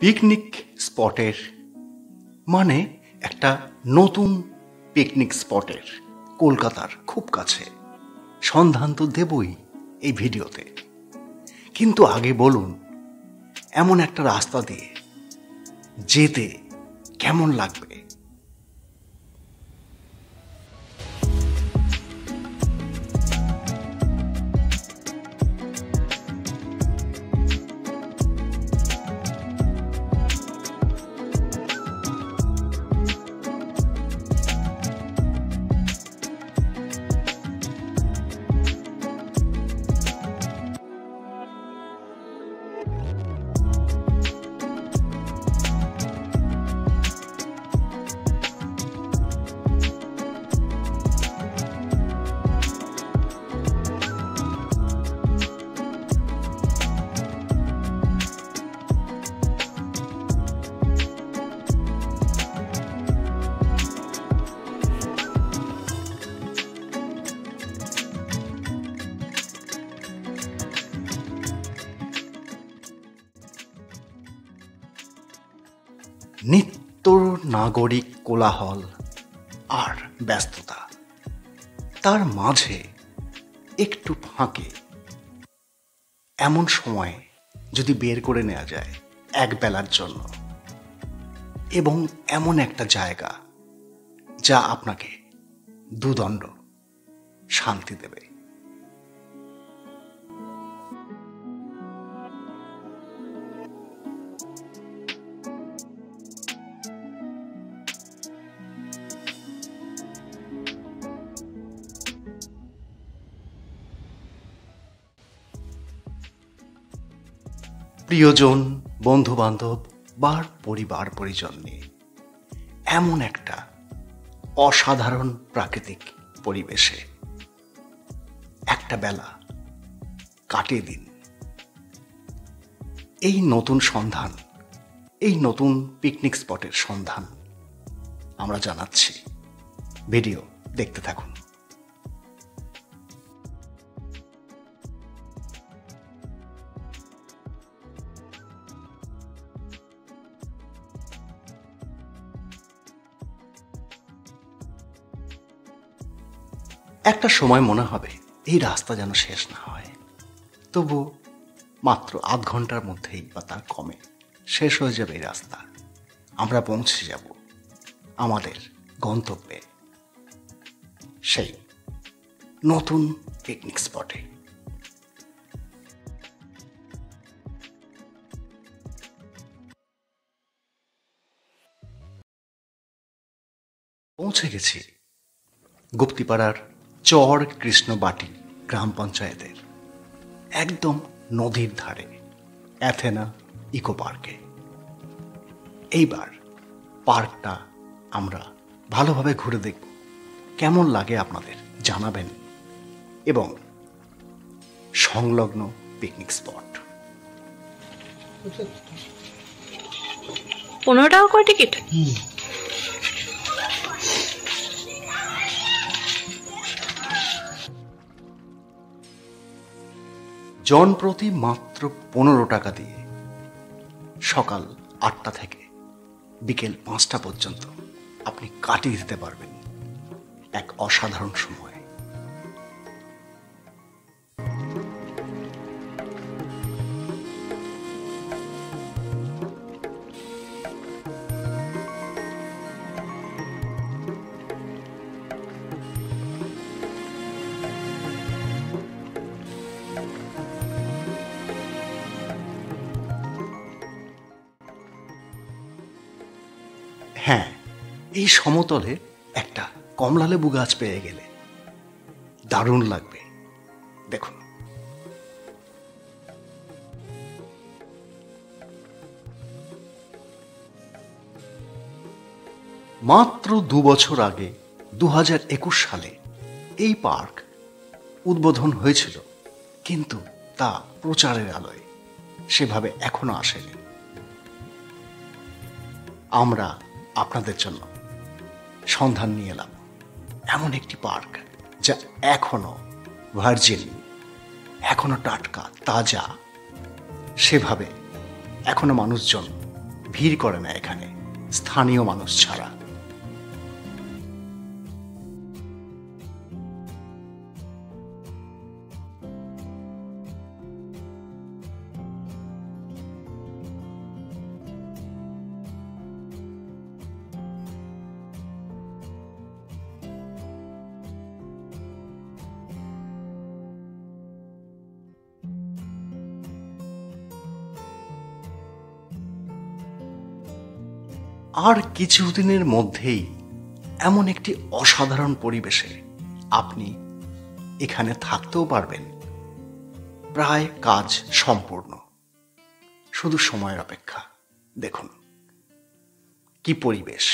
Picnic স্পটের মানে একটা নতুন পিকনিক স্পটের কলকাতার খুব কাছে সন্ধান তো দেবই এই ভিডিওতে। কিন্তু আগে বলুন, এমন একটা রাস্তা দিয়ে যেতে কেমন লাগবে? নিত্য নাগরিক কোলাহল আর ব্যস্ততা, তার মাঝে একটু ফাঁকে এমন সময় যদি বের করে নেওয়া যায় এক বেলার জন্য, এবং এমন একটা জায়গা যা আপনাকে দুদণ্ড শান্তি দেবে। প্রিয়জন, বন্ধু বান্ধব বা পরিবার পরিজন নিয়ে এমন একটা অসাধারণ প্রাকৃতিক পরিবেশে একটা বেলা কাটিয়ে দিন। এই নতুন সন্ধান, এই নতুন পিকনিক স্পটের সন্ধান আমরা জানাচ্ছি। ভিডিও দেখতে থাকুন। একটা সময় মনে হবে এই রাস্তা যেন শেষ না হয়, তবু মাত্র আধ ঘন্টার মধ্যেই বা তার কমে শেষ হয়ে যাবে এই রাস্তা। আমরা পৌঁছে যাব আমাদের গন্তব্যে, সেই নতুন পিকনিক স্পটে। পৌঁছে গেছি গুপ্তিপাড়ার চর কৃষ্ণবাটি গ্রাম পঞ্চায়েতের একদম নদীর ধারে অ্যাথেনা ইকো পার্কে। এইবার পার্কটা আমরা ভালোভাবে ঘুরে দেখব, কেমন লাগে আপনাদের জানাবেন, এবং সংলগ্ন পিকনিক স্পট। 15 টাকা করে টিকিট। জন প্রতি মাত্র 15 টাকা দিয়ে সকাল 8টা থেকে বিকেল 5টা পর্যন্ত আপনি কাটিয়ে দিতে পারবেন এক অসাধারণ সময়। হ্যাঁ, এই সমতলে একটা কমলালেবু গাছ পেয়ে গেলে দারুণ লাগবে। দেখুন, মাত্র 2 বছর আগে 2021 সালে এই পার্ক উদ্বোধন হয়েছিল, কিন্তু তা প্রচারের আলোয় সেভাবে এখনো আসেনি। আমরা আপনাদের জন্য সন্ধান নিয়ে এলাম এমন একটি পার্ক যা এখনো ভার্জিন, এখনো টাটকা তাজা, সেভাবে এখনো মানুষজন ভিড় করে না এখানে স্থানীয় মানুষ ছাড়া। আর কিছুদিনের মধ্যেই এমন একটি অসাধারণ পরিবেশে আপনি এখানে থাকতেও পারবেন। প্রায় কাজ সম্পূর্ণ, শুধু সময়ের অপেক্ষা। দেখুন কি পরিবেশ।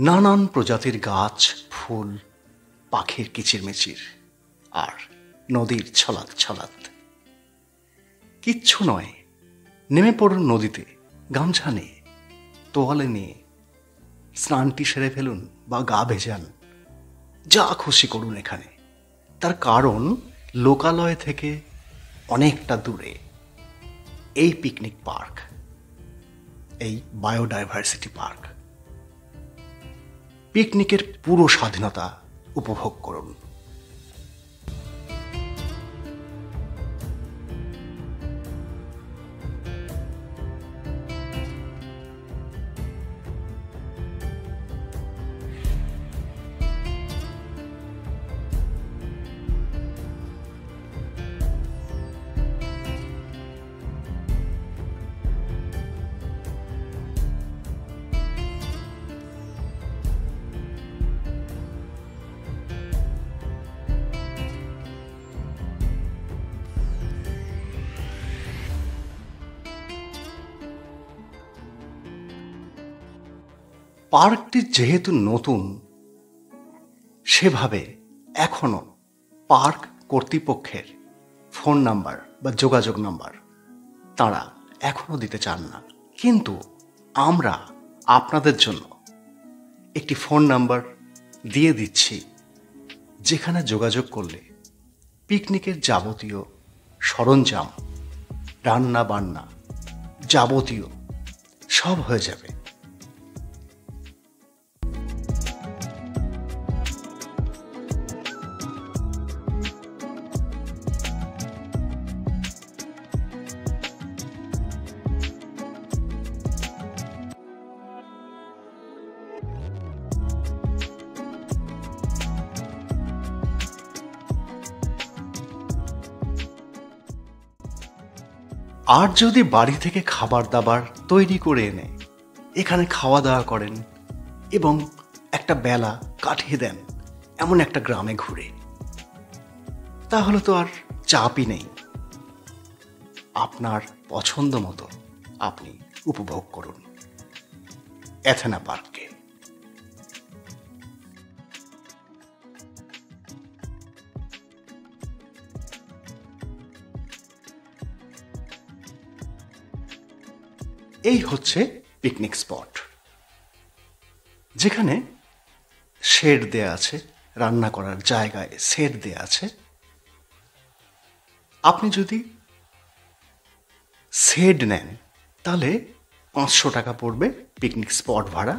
নানান প্রজাতির গাছ, ফুল, পাখির কিচিরমিচির, আর নদীর ছলাৎ ছলাৎ। কিচ্ছু নয়, নেমে পড়ুন নদীতে, গামছা নিয়ে, তোয়ালে নিয়ে, স্নানটি সেরে ফেলুন বা গা ভেজান, যা খুশি করুন এখানে। তার কারণ লোকালয় থেকে অনেকটা দূরে এই পিকনিক পার্ক, এই বায়োডাইভার্সিটি পার্ক। পিকনিকের পুরো স্বাধীনতা উপভোগ করুন। পার্কটি যেহেতু নতুন, সেভাবে এখনো পার্ক কর্তৃপক্ষের ফোন নাম্বার বা যোগাযোগ নাম্বার তারা এখনো দিতে চান না। কিন্তু আমরা আপনাদের জন্য একটি ফোন নাম্বার দিয়ে দিচ্ছি, যেখানে যোগাযোগ করলে পিকনিকের যাবতীয় সরঞ্জাম, রান্না বান্না যাবতীয় সব হয়ে যাবে। আর যদি বাড়ি থেকে খাবার দাবার তৈরি করে এনে এখানে খাওয়া দাওয়া করেন এবং একটা বেলা কাটিয়ে দেন এমন একটা গ্রামে ঘুরে, তাহলে তো আর চাপই নেই। আপনার পছন্দ মতো আপনি উপভোগ করুন অ্যাথেনা পার্ককে। এই হচ্ছে পিকনিক স্পট, যেখানে শেড দেয়া আছে, রান্না করার জায়গায় শেড দেয়া আছে। আপনি যদি শেড নেন তাহলে 500 টাকা পড়বে পিকনিক স্পট ভাড়া,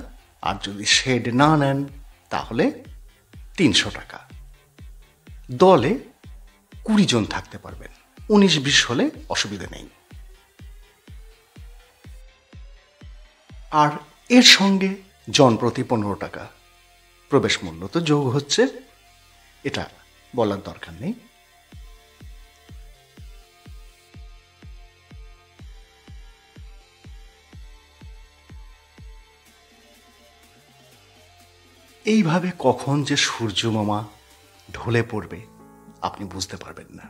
আর যদি শেড না নেন তাহলে 300 টাকা। দলে 20 জন থাকতে পারবেন, 19-20 হলে অসুবিধা নেই। আর এর সঙ্গে জনপ্রতি 15 টাকা প্রবেশ মূল্য তো যোগ হচ্ছে, এটা বলার দরকার নেই। এইভাবে কখন যে সূর্যমামা ঢলে পড়বে আপনি বুঝতে পারবেন না।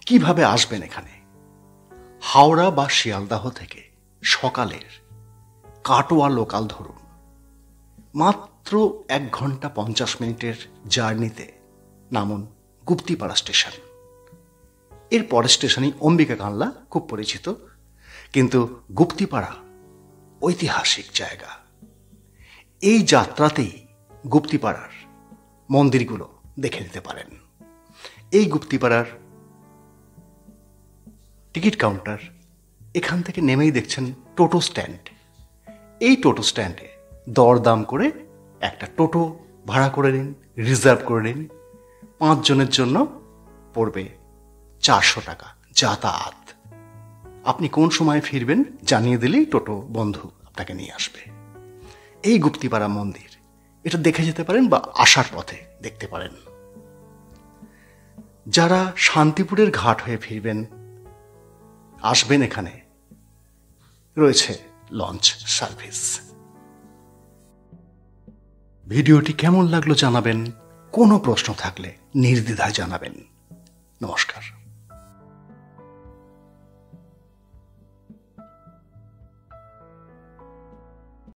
কিভাবে আসবেন এখানে? হাওড়া বা শিয়ালদাহ থেকে সকালের কাটোয়া লোকাল ধরুন, মাত্র 1 ঘন্টা 50 মিনিটের জার্নিতে নামুন গুপ্তিপাড়া স্টেশন। এর পরের স্টেশনই অম্বিকা কানলা, খুব পরিচিত। কিন্তু গুপ্তিপাড়া ঐতিহাসিক জায়গা। এই যাত্রাতেই গুপ্তিপাড়ার মন্দিরগুলো দেখে নিতে পারেন। এই গুপ্তিপাড়ার টিকিট কাউন্টার, এখান থেকে নেমেই দেখছেন টোটো স্ট্যান্ড। এই টোটো স্ট্যান্ডে দরদাম করে একটা টোটো ভাড়া করে নিন, রিজার্ভ করে নিন। 5 জনের জন্য পড়বে 400 টাকা যাতায়াত। আপনি কোন সময় ফিরবেন জানিয়ে দিলেই টোটো বন্ধু আপনাকে নিয়ে আসবে। এই গুপ্তিপাড়া মন্দির, এটা দেখে যেতে পারেন বা আসার পথে দেখতে পারেন। যারা শান্তিপুরের ঘাট হয়ে ফিরবেন, আসবেন, এখানে রয়েছে লঞ্চ সার্ভিস। ভিডিওটি কেমন লাগলো জানাবেন। কোনো প্রশ্ন থাকলে নির্দ্বিধায় জানাবেন। নমস্কার।